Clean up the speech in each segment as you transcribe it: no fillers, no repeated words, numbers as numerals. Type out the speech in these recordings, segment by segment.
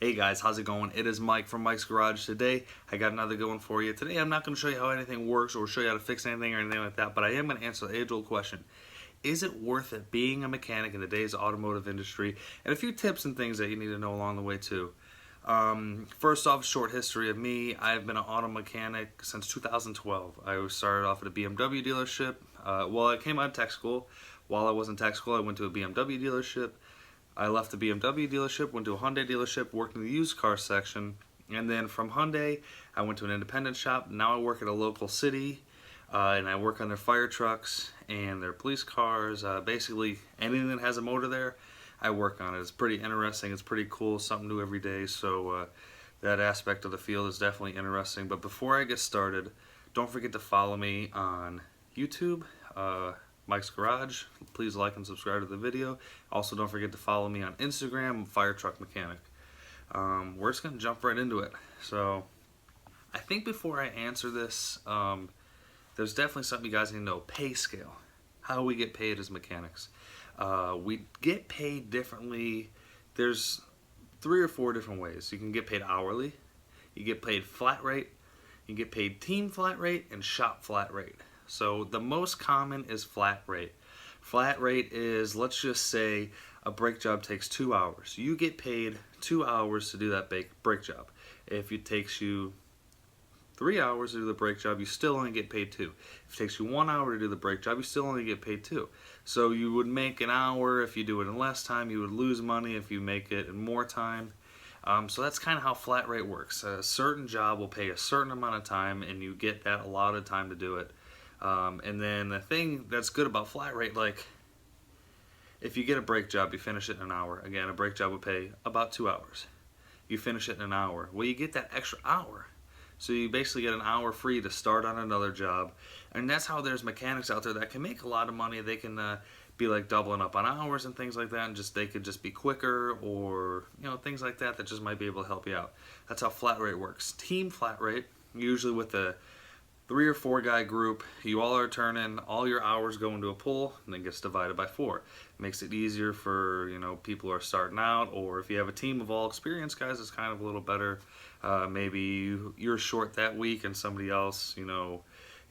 Hey guys, how's it going? It is Mike from Mike's Garage. Today, I got another good one for you. Today, I'm not going to show you how anything works or show you how to fix anything or anything like that, but I am going to answer the age-old question. Is it worth it being a mechanic in today's automotive industry? And a few tips and things that you need to know along the way too. First off, short history of me. I've been an auto mechanic since 2012. I started off at a BMW dealership. I came out of tech school. While I was in tech school, I went to a BMW dealership. I left the BMW dealership, went to a Hyundai dealership, worked in the used car section, and then from Hyundai, I went to an independent shop. Now I work at a local city, and I work on their fire trucks and their police cars. Basically, anything that has a motor there, I work on it. It's pretty interesting. It's pretty cool. Something new every day. So that aspect of the field is definitely interesting. But before I get started, don't forget to follow me on YouTube. Mike's Garage. Please like and subscribe to the video. Also, don't forget to follow me on Instagram, Fire Truck Mechanic. We're just going to jump right into it. So, I think before I answer this, there's definitely something you guys need to know. Payscale. How we get paid as mechanics. We get paid differently. There's 3 or 4 different ways. You can get paid hourly. You get paid flat rate. You get paid team flat rate and shop flat rate. So the most common is flat rate. Flat rate is, let's just say a brake job takes 2 hours. You get paid 2 hours to do that brake job. If it takes you 3 hours to do the brake job, you still only get paid 2. If it takes you 1 hour to do the brake job, you still only get paid 2. So you would make an hour if you do it in less time. You would lose money if you make it in more time. So that's kind of how flat rate works. A certain job will pay a certain amount of time, and you get that allotted time to do it. And then the thing that's good about flat rate, like if you get a brake job, you finish it in an hour. Again, a brake job would pay about 2 hours. You finish it in an hour. Well, you get that extra hour. So you basically get an hour free to start on another job. And that's how there's mechanics out there that can make a lot of money. They can be like doubling up on hours and things like that, and they could just be quicker, or things like that just might be able to help you out. That's how flat rate works. Team flat rate, usually with a 3 or 4 guy group, you all are turning, all your hours go into a pool, and then gets divided by 4. Makes it easier for people who are starting out, or if you have a team of all experienced guys, it's kind of a little better. Maybe you're short that week and somebody else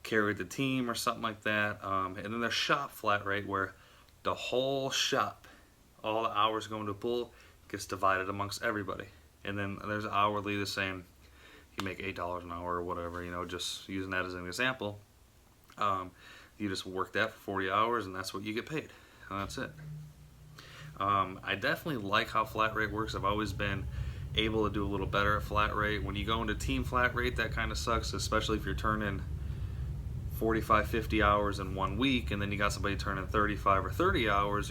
carried the team or something like that. And then there's shop flat rate, where the whole shop, all the hours go into a pool, gets divided amongst everybody. And then there's hourly, the same. You make $8 an hour or whatever, just using that as an example. You just work that for 40 hours, and that's what you get paid, and that's it. I definitely like how flat rate works. I've always been able to do a little better at flat rate. When you go into team flat rate, that kind of sucks, especially if you're turning 45, 50 hours in 1 week, and then you got somebody turning 35 or 30 hours.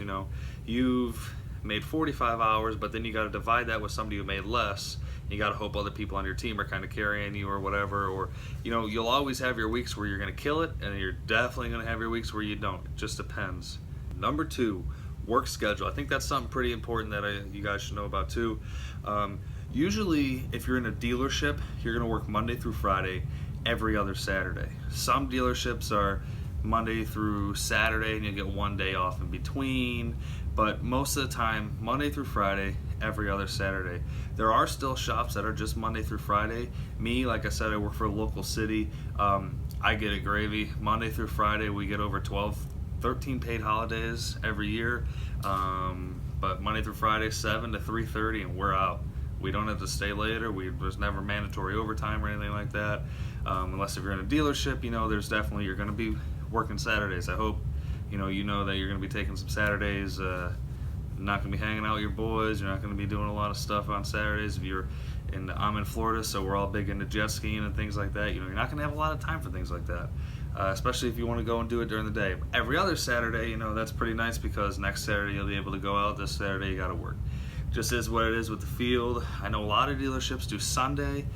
You've made 45 hours, but then you got to divide that with somebody who made less. You got to hope other people on your team are kind of carrying you or whatever, or you'll always have your weeks where you're going to kill it, and you're definitely going to have your weeks where you don't. It just depends. Number 2, work schedule. I think that's something pretty important that you guys should know about too. Usually, if you're in a dealership, you're going to work Monday through Friday, every other Saturday. Some dealerships are Monday through Saturday, and you get 1 day off in between. But most of the time, Monday through Friday, every other Saturday. There are still shops that are just Monday through Friday. Me, like I said, I work for a local city. I get it gravy. Monday through Friday, we get over 13 paid holidays every year. But Monday through Friday, 7 to 3:30, and we're out. We don't have to stay later. There's never mandatory overtime or anything like that. Unless if you're in a dealership, there's definitely, you're going to be working Saturdays. I hope you know that you're going to be taking some Saturdays, not going to be hanging out with your boys. You're not going to be doing a lot of stuff on Saturdays. I'm in Florida, so we're all big into jet skiing and things like that. You're not going to have a lot of time for things like that, especially if you want to go and do it during the day. Every other Saturday, that's pretty nice, because next Saturday you'll be able to go out. This Saturday you got to work. Just is what it is with the field. I know a lot of dealerships do Sunday.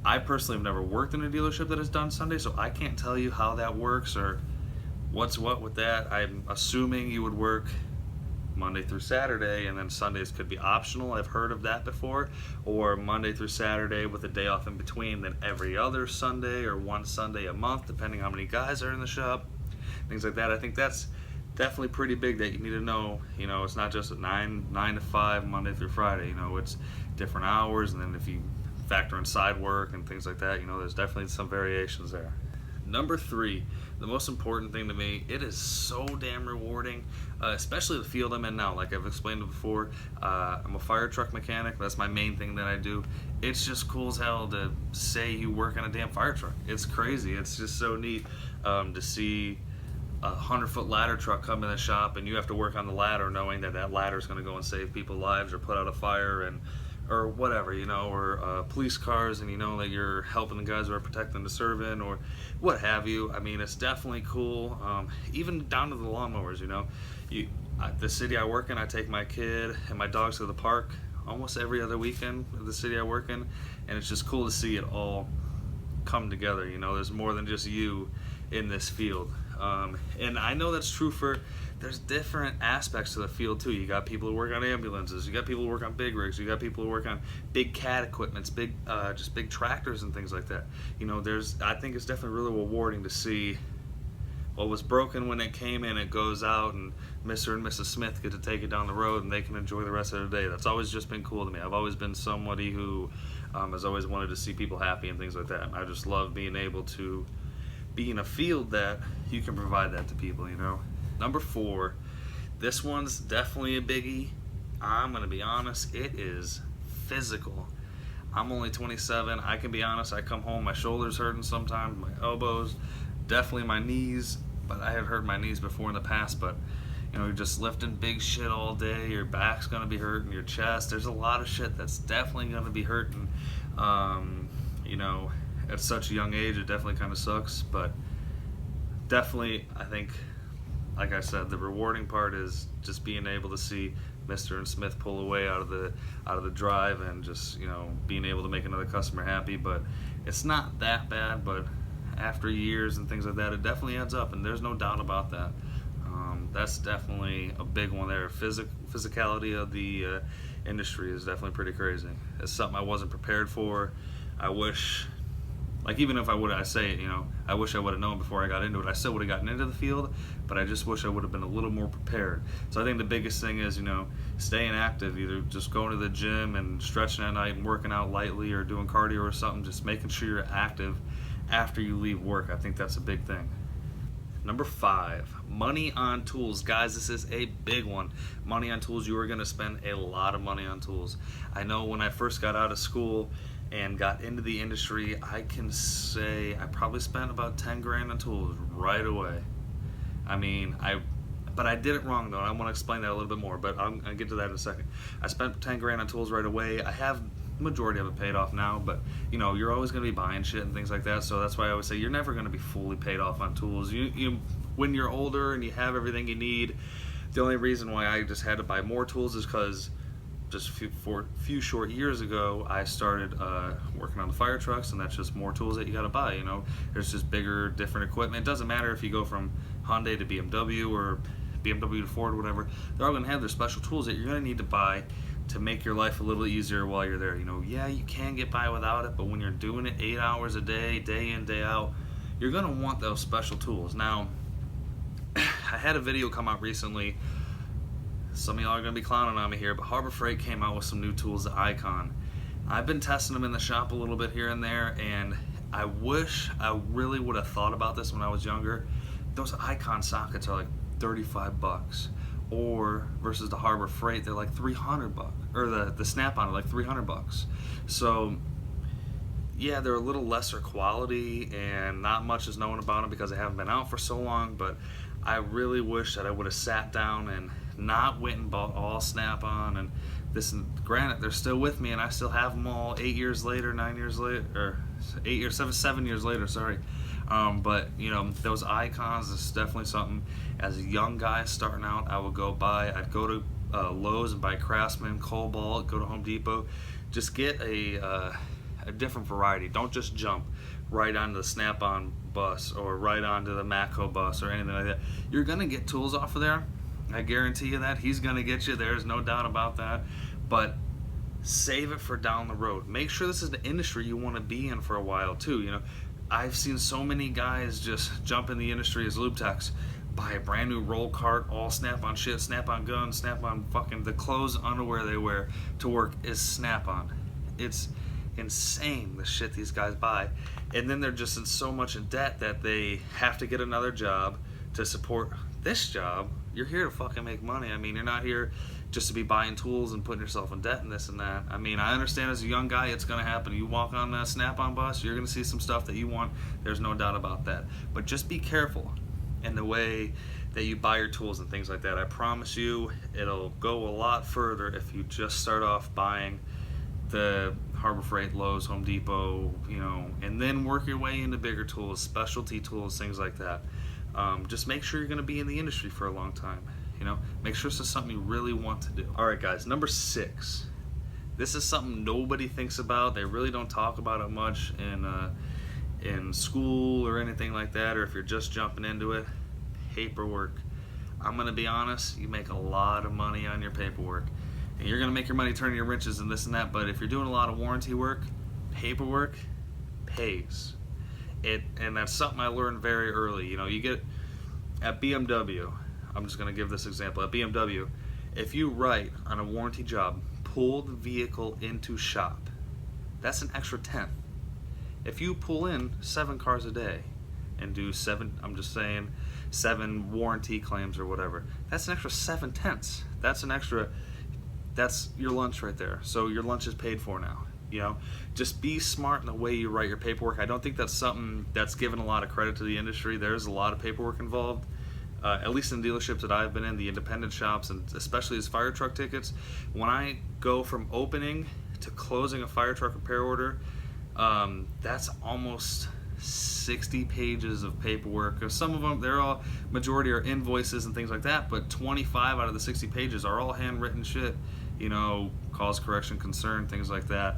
I personally have never worked in a dealership that has done Sunday, so I can't tell you how that works or what's what with that. I'm assuming you would work Monday through Saturday, and then Sundays could be optional. I've heard of that before. Or Monday through Saturday with a day off in between, then every other Sunday, or 1 Sunday a month, depending how many guys are in the shop. Things like that. I think that's definitely pretty big that you need to know. It's not just a 9 to 5 Monday through Friday. It's different hours, and then if you factor in side work and things like that, there's definitely some variations there. Number 3, the most important thing to me, it is so damn rewarding, especially the field I'm in now. Like I've explained before, I'm a fire truck mechanic. That's my main thing that I do. It's just cool as hell to say you work on a damn fire truck. It's crazy. It's just so neat to see a 100-foot ladder truck come in the shop, and you have to work on the ladder knowing that ladder is going to go and save people's lives or put out a fire, or whatever, or police cars, and that you're helping the guys who are protecting the servant or what have you. I mean, it's definitely cool. Even down to the lawnmowers, the city I work in, I take my kid and my dogs to the park almost every other weekend of the city I work in, and it's just cool to see it all come together. There's more than just you in this field. And I know that's true there's different aspects to the field too. You got people who work on ambulances, you got people who work on big rigs, you got people who work on big cat equipments, just big tractors and things like that. I think it's definitely really rewarding to see what was broken when it came in, it goes out, and Mr. and Mrs. Smith get to take it down the road and they can enjoy the rest of their day. That's always just been cool to me. I've always been somebody who has always wanted to see people happy and things like that. I just love being able to be in a field that you can provide that to people. Number 4, this one's definitely a biggie. I'm gonna be honest, it is physical. I'm only 27. I can be honest, I come home, my shoulders hurting sometimes, my elbows, definitely my knees, but I have hurt my knees before in the past. But you're just lifting big shit all day, your back's gonna be hurting, your chest, there's a lot of shit that's definitely gonna be hurting. At such a young age, it definitely kind of sucks, but definitely, I think, like I said, the rewarding part is just being able to see Mr. and Smith pull away out of the drive, and just being able to make another customer happy. But it's not that bad, but after years and things like that, it definitely adds up, and there's no doubt about that. That's definitely a big one there. Physicality of the industry is definitely pretty crazy. It's something I wasn't prepared for. I wish, even if I would, I wish I would have known before I got into it. I still would have gotten into the field, but I just wish I would have been a little more prepared. So I think the biggest thing is, staying active, either just going to the gym and stretching at night and working out lightly, or doing cardio or something, just making sure you're active after you leave work. I think that's a big thing. Number 5, money on tools. Guys, this is a big one. Money on tools. You are going to spend a lot of money on tools. I know when I first got out of school and got into the industry, I can say I probably spent about 10 grand on tools right away. But I did it wrong though. I want to explain that a little bit more, but I'm going to get to that in a second. I spent 10 grand on tools right away. I have the majority of it paid off now, but you're always going to be buying shit and things like that. So that's why I always say you're never going to be fully paid off on tools. When you're older and you have everything you need, the only reason why I just had to buy more tools is because just a few short years ago, I started working on the fire trucks, and that's just more tools that you got to buy. There's just bigger, different equipment. It doesn't matter if you go from Hyundai to BMW or BMW to Ford, whatever. They're all going to have their special tools that you're going to need to buy to make your life a little easier while you're there. Yeah, you can get by without it, but when you're doing it 8 hours a day, day in, day out, you're going to want those special tools. Now, I had a video come out recently. Some of y'all are going to be clowning on me here, but Harbor Freight came out with some new tools, the Icon. I've been testing them in the shop a little bit here and there, and I wish I really would have thought about this when I was younger. Those Icon sockets are like 35 bucks, or versus the Harbor Freight, they're like 300 bucks, or the Snap-on are like 300 bucks. So yeah, they're a little lesser quality, and not much is known about them because they haven't been out for so long, but I really wish that I would have sat down and not went and bought all Snap-on. And this, granted, they're still with me, and I still have them all 8 years later, 9 years later, or 7 years later, sorry. But those Icons is definitely something. As a young guy starting out, I would go buy. I'd go to Lowe's and buy Craftsman, Cobalt, go to Home Depot, just get a different variety. Don't just jump right onto the Snap-on bus or right onto the Matco bus or anything like that. You're gonna get tools off of there. I guarantee you that. He's gonna get you. There's no doubt about that. But save it for down the road. Make sure this is the industry you want to be in for a while too. I've seen so many guys just jump in the industry as lube techs, buy a brand new roll cart, all Snap-on shit, Snap-on guns, Snap-on fucking the clothes, underwear they wear to work is Snap-on. It's insane the shit these guys buy, and then they're just in so much in debt that they have to get another job to support this job. You're here to fucking make money. I mean, you're not here just to be buying tools and putting yourself in debt and this and that. I mean, I understand as a young guy it's going to happen. You walk on a Snap-on bus, you're going to see some stuff that you want. There's no doubt about that. But just be careful in the way that you buy your tools and things like that. I promise you it'll go a lot further if you just start off buying the Harbor Freight, Lowe's, Home Depot, and then work your way into bigger tools, specialty tools, things like that. Just make sure you're going to be in the industry for a long time. Make sure this is something you really want to do. Alright guys, number 6. This is something nobody thinks about. They really don't talk about it much in school or anything like that, or if you're just jumping into it. Paperwork. I'm going to be honest, you make a lot of money on your paperwork. And you're going to make your money turning your wrenches and this and that, but if you're doing a lot of warranty work, paperwork pays. And that's something I learned very early. You get at BMW, I'm just going to give this example. At BMW, if you write on a warranty job, pull the vehicle into shop, that's an extra 10th. If you pull in 7 cars a day and do 7 warranty claims or whatever, that's an extra 7/10. That's your lunch right there. So your lunch is paid for now. Just be smart in the way you write your paperwork. I don't think that's something that's given a lot of credit to the industry. There's a lot of paperwork involved, at least in dealerships that I've been in, the independent shops, and especially as fire truck tickets. When I go from opening to closing a fire truck repair order, that's almost 60 pages of paperwork. Some of them, majority are invoices and things like that, but 25 out of the 60 pages are all handwritten shit. Cause, correction, concern, things like that.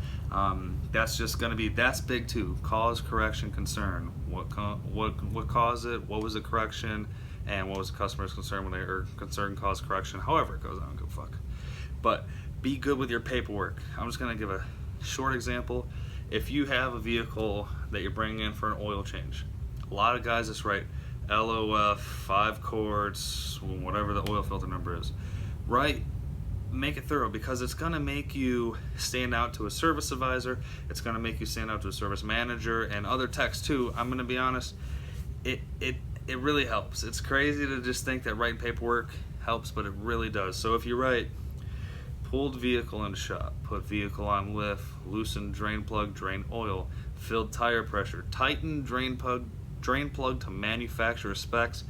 That's big too. Cause, correction, concern. What caused it? What was the correction? And what was the customer's concern concern, cause, correction? However it goes, I don't give a fuck. But be good with your paperwork. I'm just gonna give a short example. If you have a vehicle that you're bringing in for an oil change, a lot of guys just write LOF, 5 quarts, whatever the oil filter number is. Make it thorough, because it's going to make you stand out to a service advisor. It's going to make you stand out to a service manager and other techs too. I'm going to be honest, it really helps. It's crazy to just think that writing paperwork helps, but it really does. So if you write pulled vehicle in shop, put vehicle on lift, loosened drain plug, drain oil, filled tire pressure, tighten drain plug to manufacturer specs,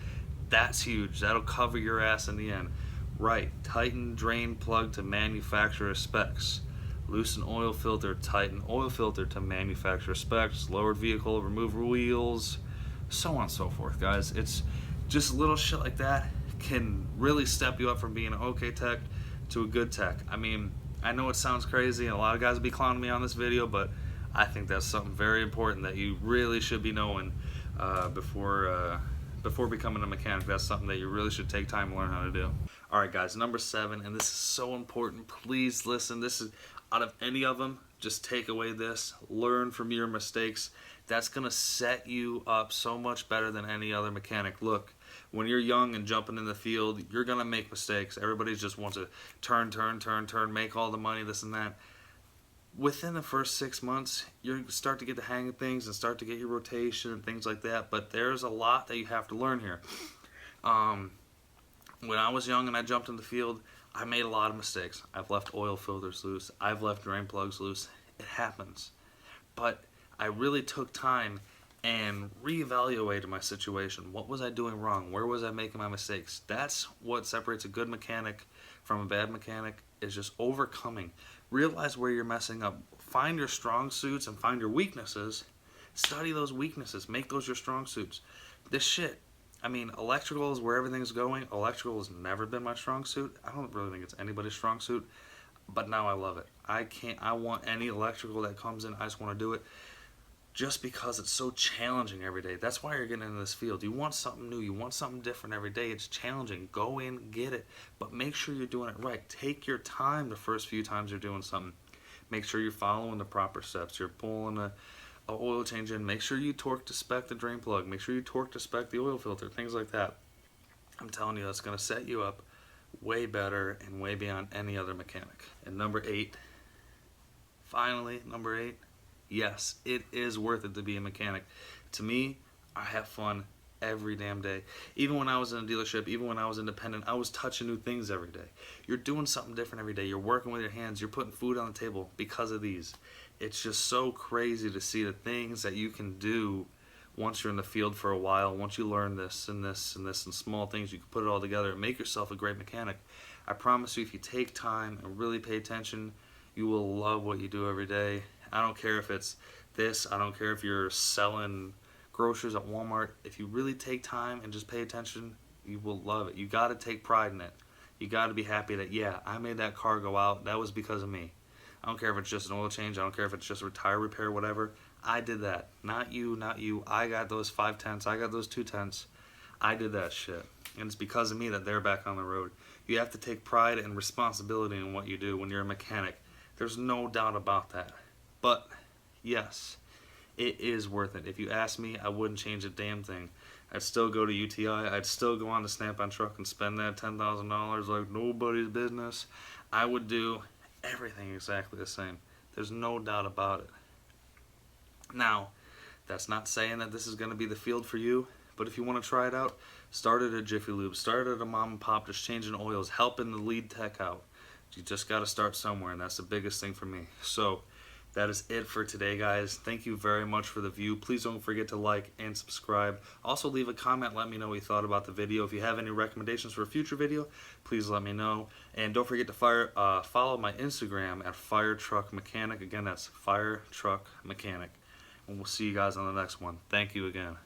that's huge. That'll cover your ass in the end. Right, tighten drain plug to manufacturer specs. Loosen oil filter, tighten oil filter to manufacturer specs. Lowered vehicle, remove wheels, so on and so forth, guys. It's just little shit like that can really step you up from being an okay tech to a good tech. I mean, I know it sounds crazy, and a lot of guys will be clowning me on this video, but I think that's something very important that you really should be knowing before becoming a mechanic. That's something that you really should take time to learn how to do. Alright guys, number 7, and this is so important. Please listen. This is, out of any of them, just take away this. Learn from your mistakes. That's going to set you up so much better than any other mechanic. Look, when you're young and jumping in the field, you're going to make mistakes. Everybody just wants to turn, make all the money, this and that. Within the first 6 months, you start to get the hang of things and start to get your rotation and things like that. But there's a lot that you have to learn here. When I was young and I jumped in the field, I made a lot of mistakes. I've left oil filters loose. I've left drain plugs loose. It happens. But I really took time and reevaluated my situation. What was I doing wrong? Where was I making my mistakes? That's what separates a good mechanic from a bad mechanic, is just overcoming. Realize where you're messing up. Find your strong suits and find your weaknesses. Study those weaknesses. Make those your strong suits. This shit, I mean, electrical is where everything's going. Electrical has never been my strong suit. I don't really think it's anybody's strong suit, but now I love it. I want any electrical that comes in, I just want to do it, just because it's so challenging every day. That's why you're getting into this field. You want something new. You want something different every day. It's challenging. Go in, get it, but make sure you're doing it right. Take your time the first few times you're doing something. Make sure you're following the proper steps. You're pulling a oil change in. Make sure you torque to spec the drain plug. Make sure you torque to spec the oil filter, things like that. I'm telling you, that's going to set you up way better and way beyond any other mechanic. And number 8, finally, number 8, yes, it is worth it to be a mechanic. To me, I have fun every damn day. Even when I was in a dealership, even when I was independent, I was touching new things every day. You're doing something different every day. You're working with your hands. You're putting food on the table because of these. It's just so crazy to see the things that you can do once you're in the field for a while. Once you learn this and this and this and small things, you can put it all together and make yourself a great mechanic. I promise you, if you take time and really pay attention, you will love what you do every day. I don't care if it's this. I don't care if you're selling groceries at Walmart. If you really take time and just pay attention, you will love it. You got to take pride in it. You got to be happy that, yeah, I made that car go out. That was because of me. I don't care if it's just an oil change. I don't care if it's just a tire repair, whatever. I did that. Not you, not you. I got those 5/10. I got those 2/10. I did that shit. And it's because of me that they're back on the road. You have to take pride and responsibility in what you do when you're a mechanic. There's no doubt about that. But, yes, it is worth it. If you ask me, I wouldn't change a damn thing. I'd still go to UTI. I'd still go on the Snap-on truck and spend that $10,000 like nobody's business. I would do everything exactly the same. There's no doubt about it. Now, that's not saying that this is going to be the field for you, but if you want to try it out, start at a Jiffy Lube, start at a mom and pop, just changing oils, helping the lead tech out. You just got to start somewhere, and that's the biggest thing for me. So, that is it for today, guys. Thank you very much for the view. Please don't forget to like and subscribe. Also, leave a comment. Let me know what you thought about the video. If you have any recommendations for a future video, please let me know. And don't forget to follow my Instagram at Fire Truck Mechanic. Again, that's Fire Truck Mechanic. And we'll see you guys on the next one. Thank you again.